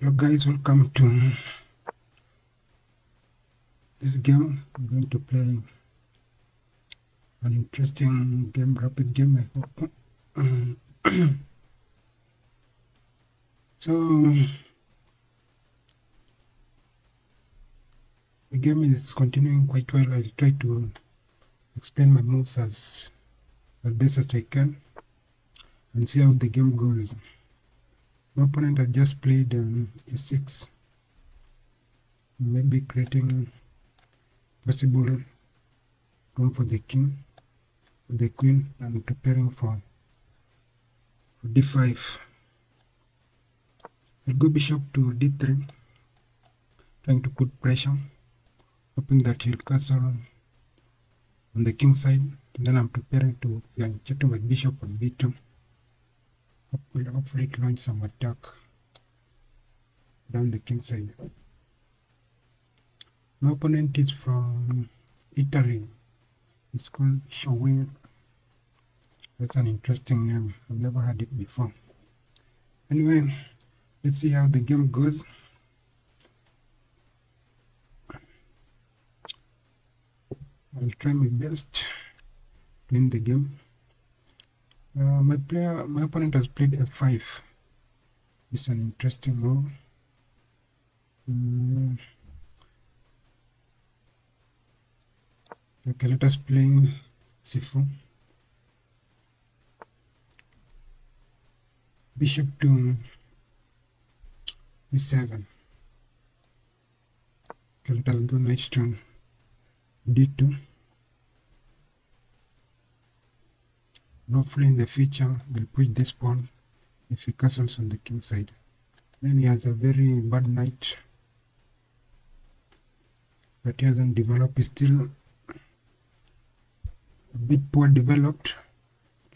Hello guys, welcome to this game. I'm going to play an interesting game, rapid game, I hope. So the game is continuing quite well. I'll try to explain my moves as best as I can and see how the game goes. My opponent has just played e6, maybe creating possible room for the king, for the queen, and preparing for d5. I'll go bishop to d3, trying to put pressure, hoping that he'll castle on the king side. Then I'm preparing to check my bishop on b2. Hopefully it launch some attack down the king side. My opponent is from Italy. It's called Showing. That's an interesting name. I've never heard it before. Anyway, let's see how the game goes. I'll try my best to win the game. My opponent has played f5. It's an interesting move. Okay, let us play c4. Bishop to e7. Okay, let us go knight to d2. And hopefully in the future we'll push this pawn if he castles on the king side. Then he has a very bad knight that he hasn't developed. He's still a bit poor developed.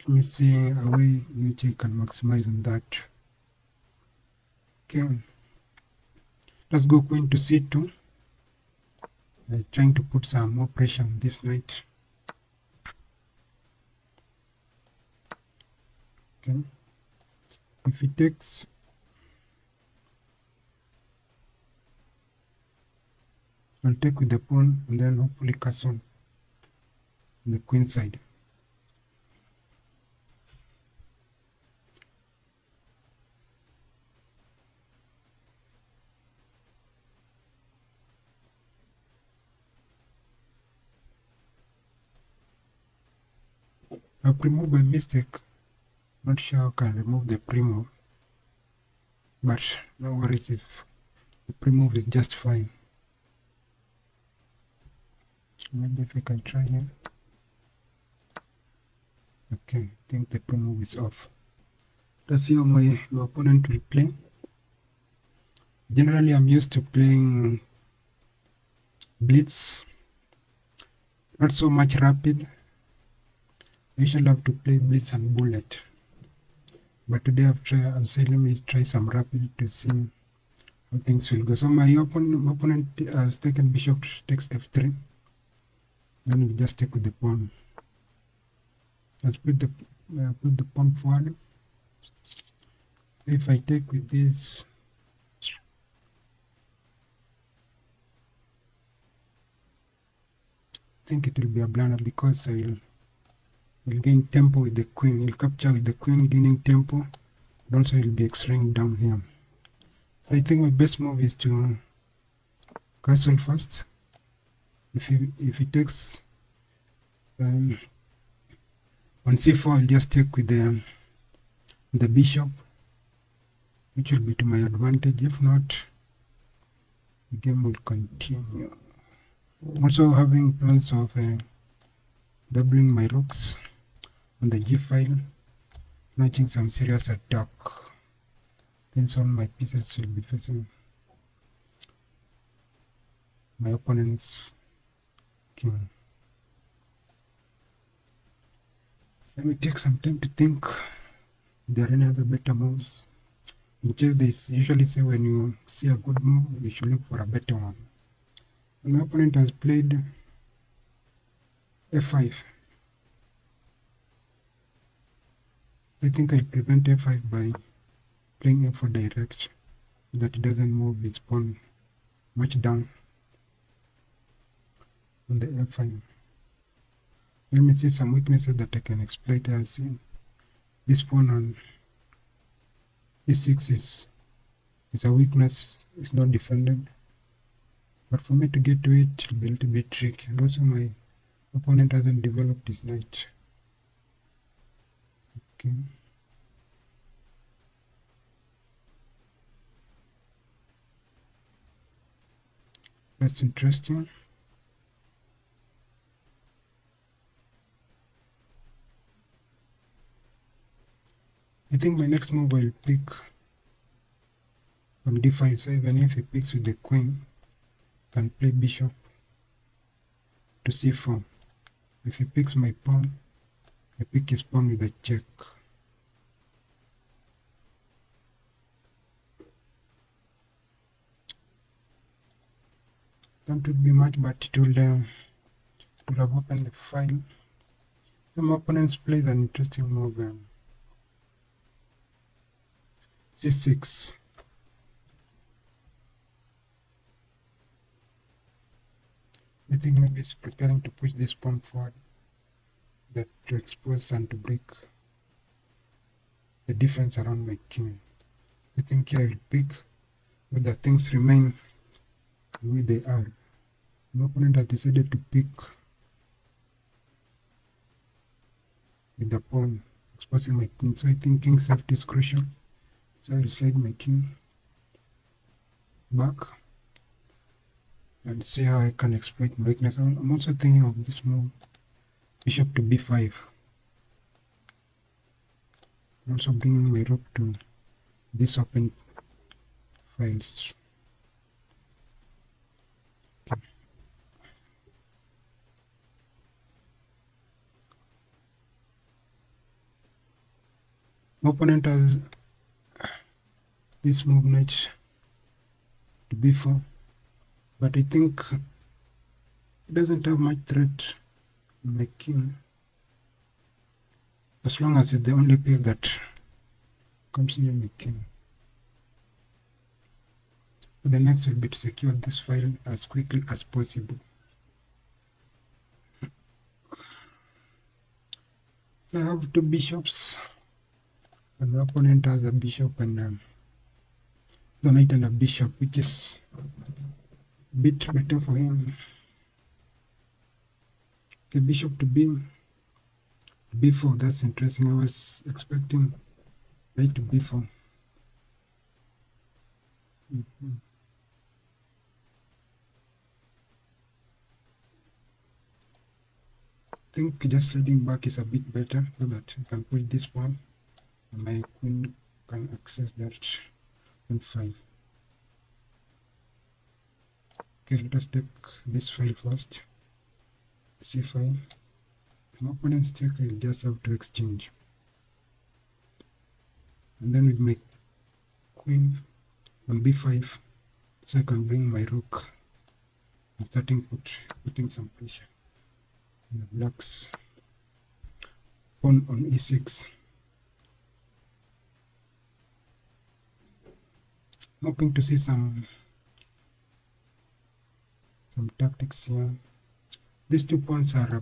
Let me see a way in which I can maximize on that. Okay, let's go queen to c2. Trying to put some more pressure on this knight. Okay, if he takes, I'll take with the pawn and then hopefully castle on the queen side. I'll remove by mistake. Not sure how I can remove the pre-move, but no worries if the pre-move is just fine. Maybe if I can try here. Okay, I think the pre-move is off. Let's see how my opponent will play. Generally, I'm used to playing blitz, not so much rapid. I usually love to play blitz and bullet. But today I've said let me try some rapid to see how things will go. So my opponent has taken bishop takes f3. Then we just take with the pawn. Let's put the pawn forward. If I take with this, I think it will be a blunder because I will gain tempo with the queen. He'll capture with the queen, gaining tempo. But also he'll be extremely down here. So I think my best move is to castle first. If he takes on c4, I'll just take with the bishop, which will be to my advantage. If not, the game will continue. I'm also having plans of doubling my rooks on the g file, launching some serious attack. Then all my pieces will be facing my opponent's king. Let me take some time to think if there are any other better moves. In chess, they usually say when you see a good move, you should look for a better one. And my opponent has played f5. I think I'll prevent f5 by playing f4 direct. that it doesn't move its pawn much down on the f5. Let me see some weaknesses that I can exploit. I see this pawn on e6 is a weakness, it's not defended. But for me to get to it, it'll be a little bit tricky. And also my opponent hasn't developed his knight. Okay. That's interesting. I think my next move I'll pick on d5, so even if he picks with the queen, I can play bishop to c4. If he picks my pawn, I pick his pawn with a check. That would be much, but it will have opened the file. Some opponents plays an interesting move. c6. I think maybe it's preparing to push this pawn forward, that to expose and to break the defense around my king. I think here I will pick, but the things remain the way they are. My opponent has decided to pick with the pawn, exposing my king. So I think king safety is crucial. So I will slide my king back and see how I can exploit my weakness. I'm also thinking of this move, bishop to b5. I'm also bringing my rook to this open files. Okay. My opponent has this move knight to b4, but I think it doesn't have much threat on my king, as long as it's the only piece that comes near my king. So the next will be to secure this file as quickly as possible. So I have two bishops, and my opponent has a bishop and the knight and a bishop, which is a bit better for him. Okay, bishop to b4. That's interesting. I was expecting knight to b4. I think just sliding back is a bit better, so that I can push this pawn and my queen can access that on file. Okay, let us take this file first. C file. My opponent's check, I'll just have to exchange. And then with my queen on b5, so I can bring my rook and putting some pressure on the blacks. Pawn on e6. I'm hoping to see some tactics here. These two pawns are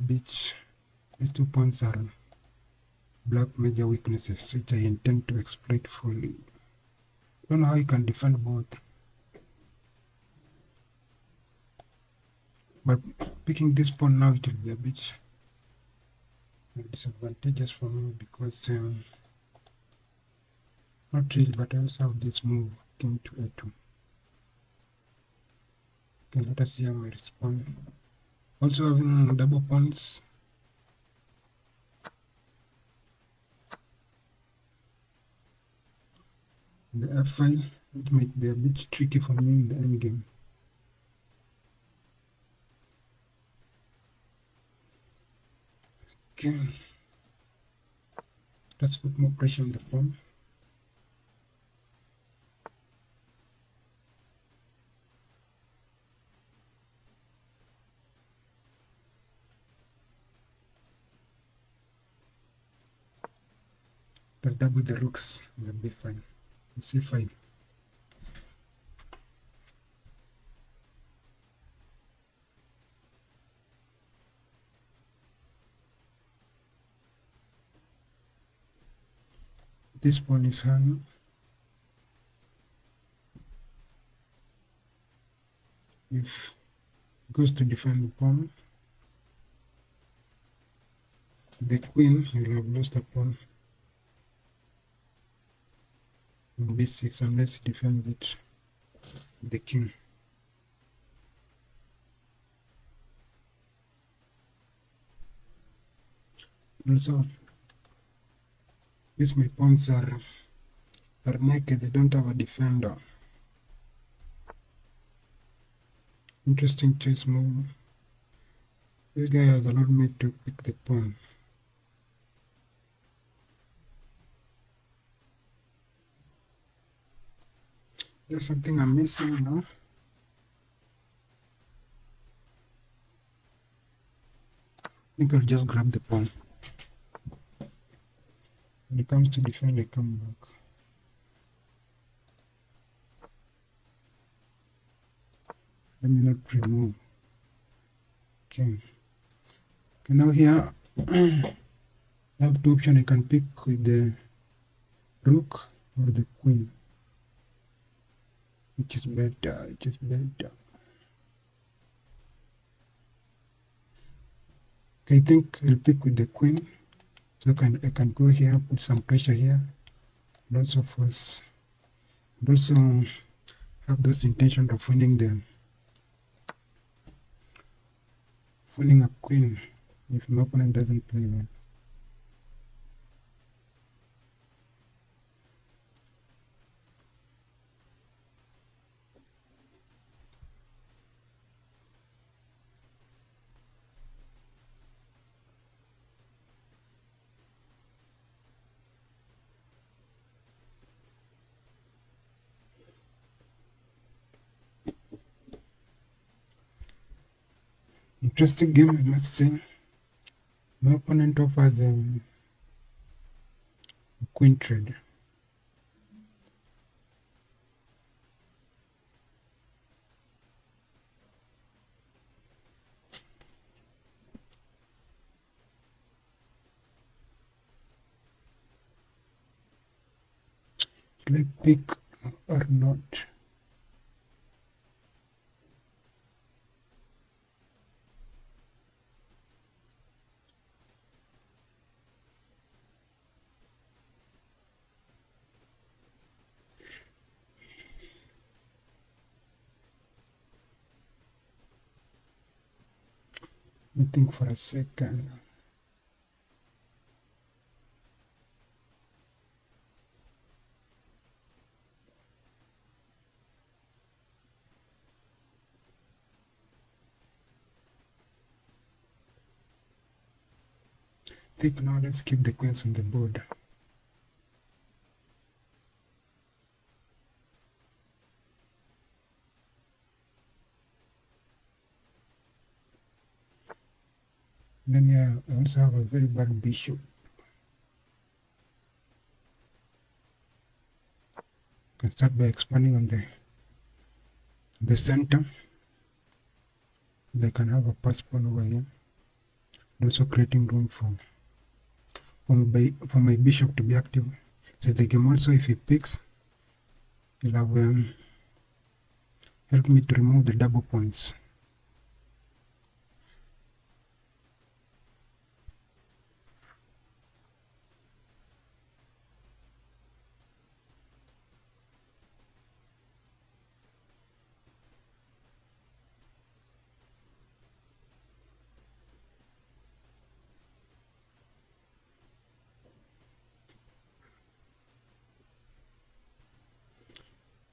black major weaknesses, which I intend to exploit fully. I don't know how you can defend both, but picking this pawn now, it will be a bit disadvantageous for me, because not really, but I also have this move, king to a2. Okay, let us see how I respond. Also having double pawns. The f5, it might be a bit tricky for me in the endgame. Okay, let's put more pressure on the pawn. Let's double the rooks in the b5, c5. this pawn is hung. If it goes to defend the pawn, the queen will have lost the pawn on b6 unless he defends it with the king. Also, these my pawns are naked, they don't have a defender. Interesting chess move. This guy has allowed me to pick the pawn. There's something I'm missing now. I think I'll just grab the pawn. When it comes to defend, I come back. Let me not remove. Okay. Okay, now here I have two options. I can pick with the rook or the queen. Which is better? Which is better? Okay, I think I'll pick with the queen. So I can go here, put some pressure here, and also force, and also have those intention of winning a queen if my opponent doesn't play well. Interesting game, I must say. My opponent offers a queen trade. Should I pick or not? Let me think for a second. Think now, let's keep the queens on the board. Then yeah, I also have a very bad bishop. I can start by expanding on the center. They can have a pass pawn over here. And also creating room for my bishop to be active. So the game also, if he picks, he'll have helped me to remove the double pawns.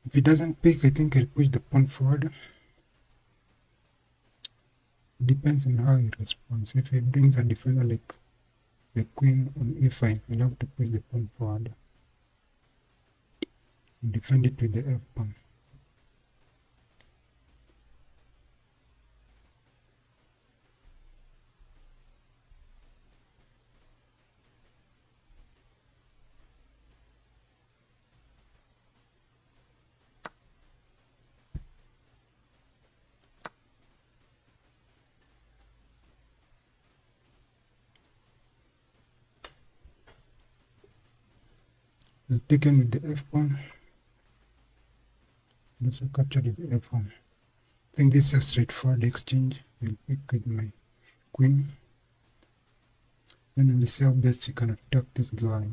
If he doesn't pick, I think I'll push the pawn forward. It depends on how he responds. If he brings a defender like the queen on e5, I'll have to push the pawn forward and defend it with the f pawn. is taken with the f pawn, also captured with the f pawn. I think this is a straightforward exchange. I'll pick with my queen. Then we'll see how best we can attack this guy.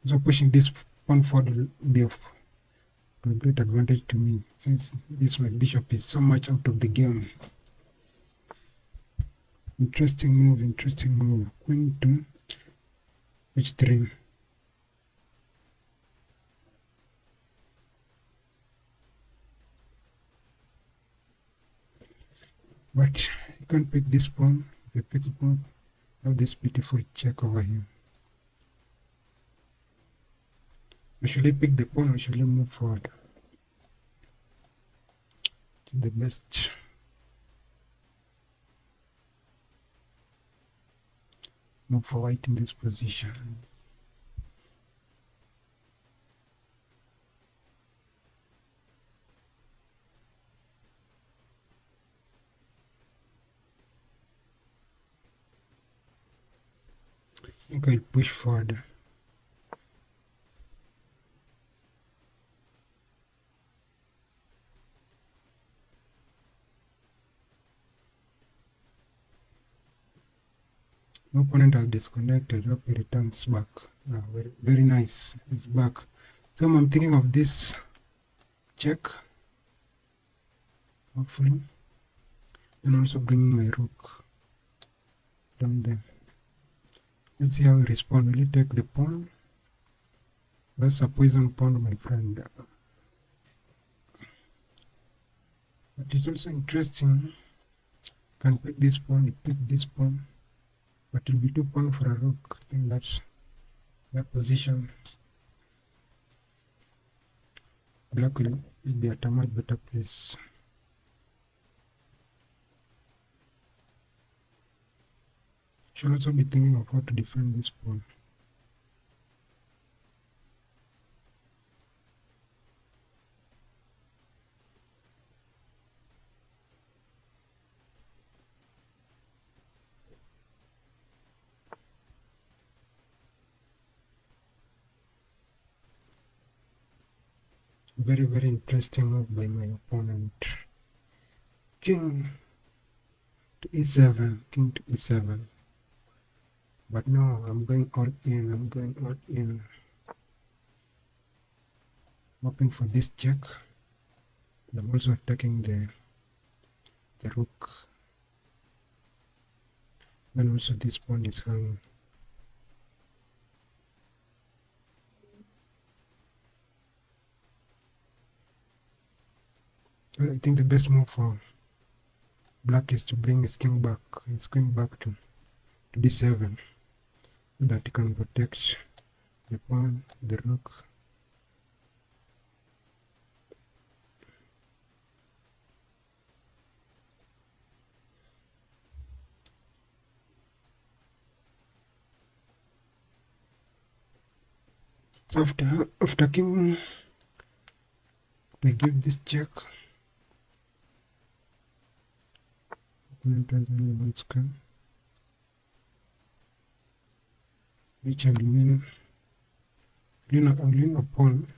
So pushing this pawn forward will be of a great advantage to me, since this my bishop is so much out of the game. Interesting move, interesting move. Queen to h3. But you can't pick this pawn. If you pick the pawn, you have this beautiful check over here. Should I pick the pawn or should I move forward? The best. Move for white in this position. I think I'll push forward. My opponent has disconnected. Hope he returns back. Very, very nice. It's back. So I'm thinking of this check. Hopefully. And also bringing my rook down there. Let's see how he responds. Will he take the pawn? That's a poison pawn, my friend. But it's also interesting. You can pick this pawn, you pick this pawn. But it will be 2 pawn for a rook. I think that's that position. Black will be at a much better place. Should also be thinking of how to defend this pawn. Very, very interesting move by my opponent. King to e7, king to e7. But no, I'm going all in, I'm going all in. Hoping for this check. And I'm also attacking the rook. Then also this pawn is hung. Well, I think the best move for black is to bring his king back, his queen back to d7, so that he can protect the pawn, the rook. So after king, I give this check. Opponent has only one square, which I will win a pawn.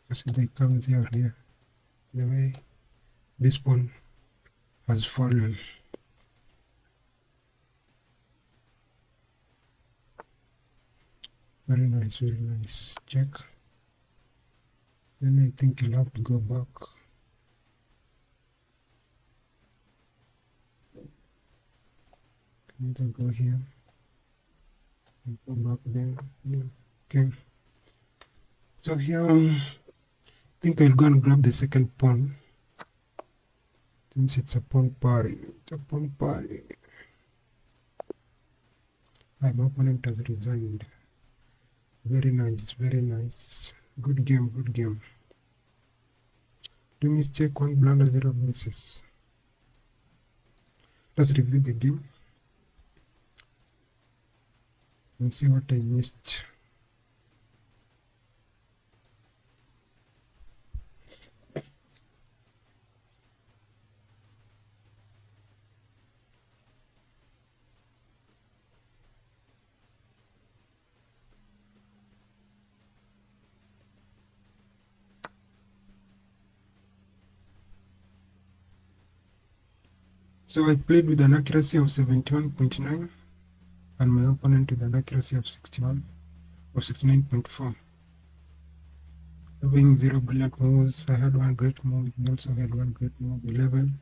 Because they comes here. The way this pawn has fallen. Very nice, very nice. Check. Then I think you'll have to go back. Can either go here and go back there. Yeah. Okay. So here, I think I'll go and grab the second pawn. Since it's a pawn party. It's a pawn party. My opponent has resigned. Very nice, very nice. Good game, good game. 2 mistakes, 1 blunder, 0 misses. Let's review the game and see what I missed. So I played with an accuracy of 71.9 and my opponent with an accuracy of 61 or 69.4. Having 0 brilliant moves, I had one great move, he also had one great move, 11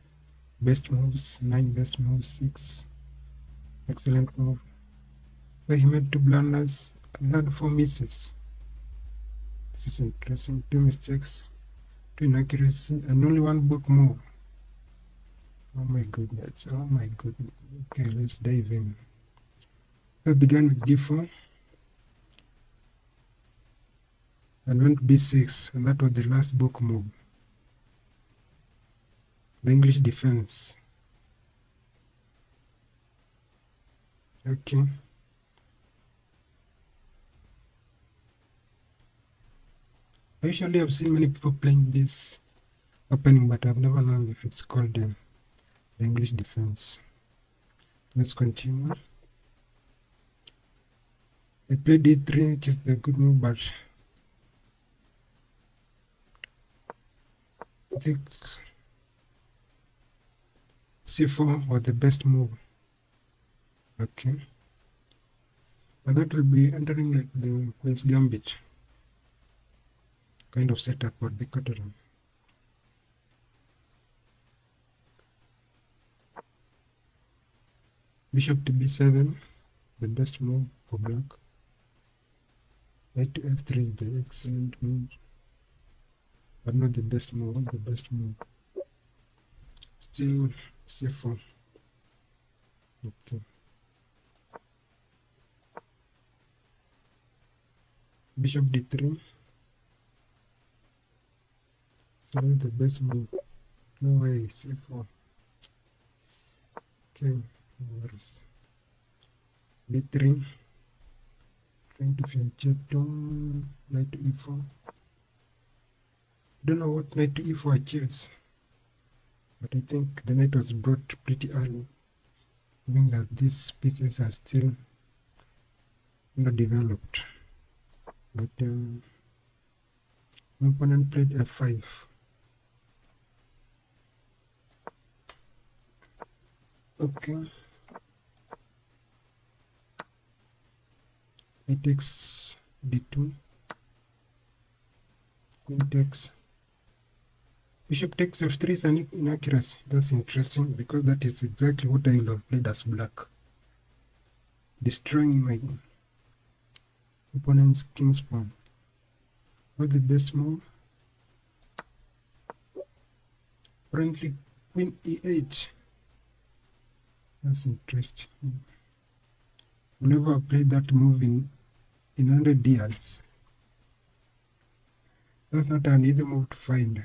best moves, 9 best moves, 6 excellent move. But he made 2 blunders, I had 4 misses. This is interesting, 2 mistakes, 2 inaccuracy, and only 1 book move. Oh my goodness, oh my goodness. Okay, let's dive in. I began with d4 and went b6, and that was the last book move. The English defense. Okay. I usually have seen many people playing this opening, but I've never known if it's called the English defense. Let's continue. I played d3, which is the good move, but I think c4 was the best move. Okay. But that will be entering like the Queen's Gambit kind of setup for the Catalan. Bishop to b7, the best move for black. Knight to f3 is the excellent move, but not the best move. Not the best move. Still c4. Okay. Bishop d3. So that's the best move. No way, c4. Okay, no worries. b3. Trying to fianchetto. Knight to e4. Don't know what knight to e4 achieves, but I think the knight was brought pretty early, meaning that these pieces are still not developed. But my opponent played f5. Okay. It takes d2. Queen takes. Bishop takes f3 is an inaccuracy. That's interesting because that is exactly what I would have played as black. Destroying my opponent's king's pawn. What's the best move? Apparently Queen e8. That's interesting. Whenever I played that move in 100 years. That's not an easy move to find.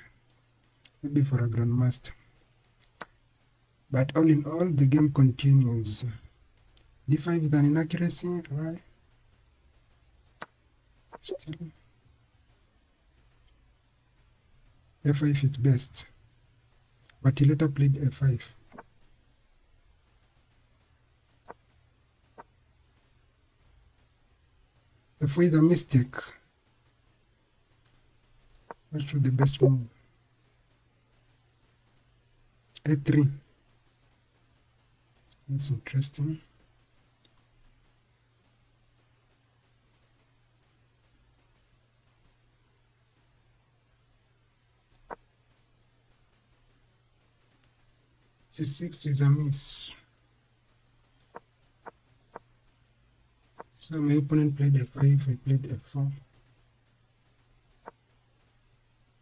Maybe for a grandmaster. But all in all, the game continues. d5 is an inaccuracy, right? Still. f5 is best. But he later played f5. f4 is a mistake. What should the best move? a3. That's interesting. c6 is a miss. So my opponent played f5, I played f4.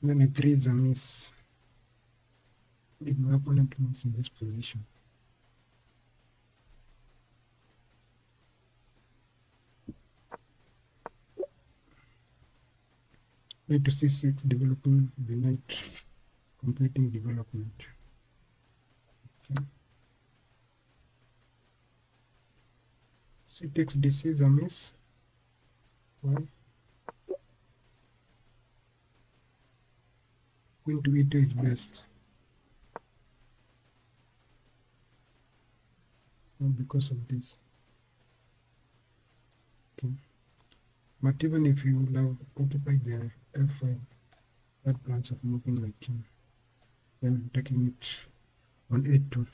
Then a3 is a miss. What did my opponent miss in this position? Knight to c6, developing the knight, completing development. Okay. C takes dc is a miss. Why? Queen to e2 is best. Not because of this. Okay. But even if you would have occupied the f5, had plans of moving my king, then taking it on a2.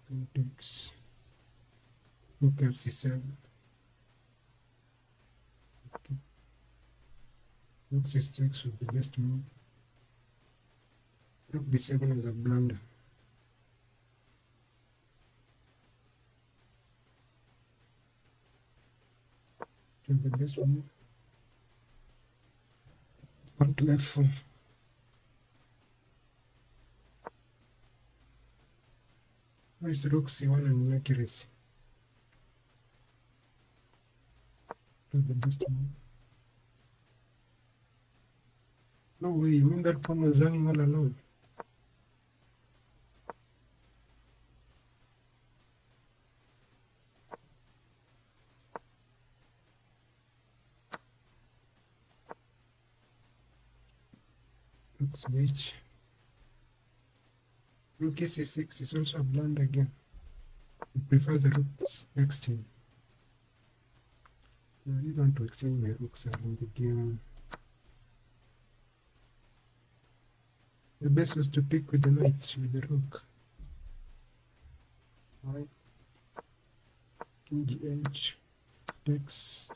Queen takes. Rook f7. Okay. Rook c6 was the best move. Rook b7 was a blunder. To the best move. On to f4. Why is rook c1 an inaccuracy? To the best move. No way, you mean that pawn was running all alone? Rook c8. Rook c6 is also a blunder again. It prefers the rook's exchange. So I really want to exchange my rooks around the game. The best was to pick with the knight, with the rook. Right. King g8. Takes.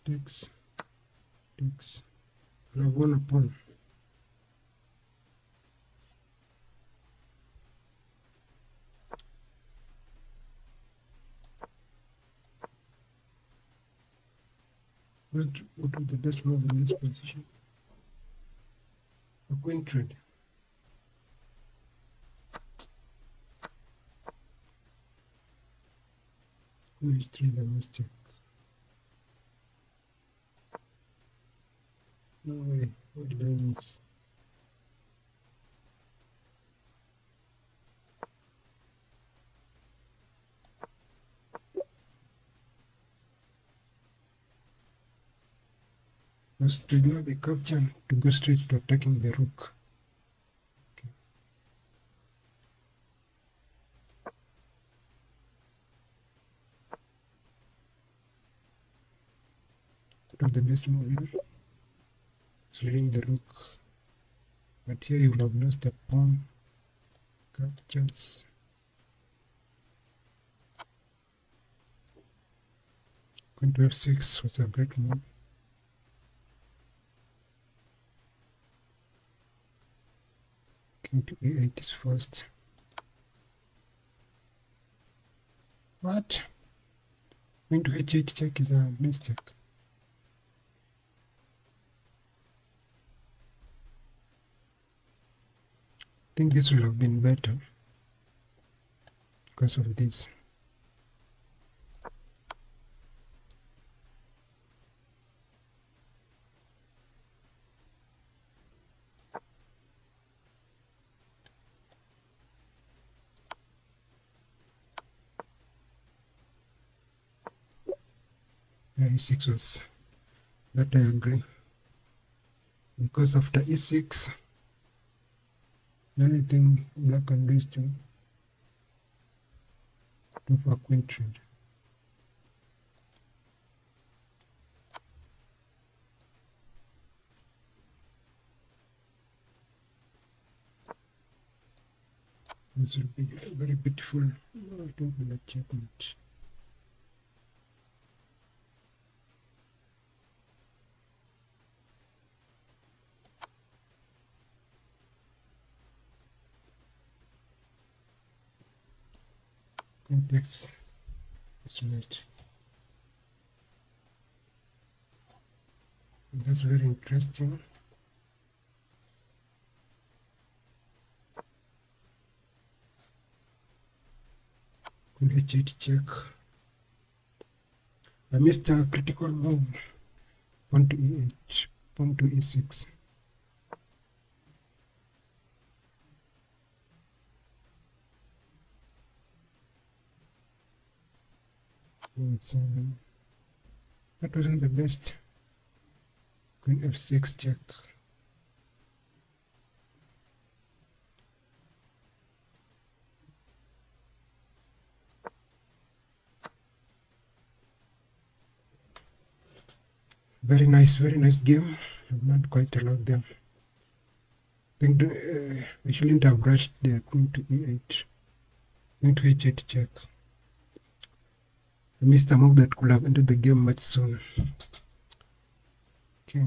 I'll have won a pawn. What was the best move in this position? A queen trade. Queen h3 is a mistake. No way. What did I miss? Was to ignore the capture to go straight to attacking the rook. Okay. What was the best move here? Slaying the rook. But here you will have lost a pawn. Captures. Queen to f6 was a great move. King to e8 is first. What? Queen to h8 check is a mistake. I think this will have been better because of this. Yeah, e6 was, that I agree. Because after e6, the only thing black can do is to do for queen trade. This will be very beautiful. No, I don't will a checkmate. Queen takes this mate. That's very interesting. Queen h8 check. I missed a critical move. Pawn to e8, pawn to e6. That wasn't the best. Queen f6 check. Very nice game. I've learned quite a lot there. I think I shouldn't have rushed the queen to e8. Queen to h8 check. I missed a move that could have ended the game much sooner. Okay.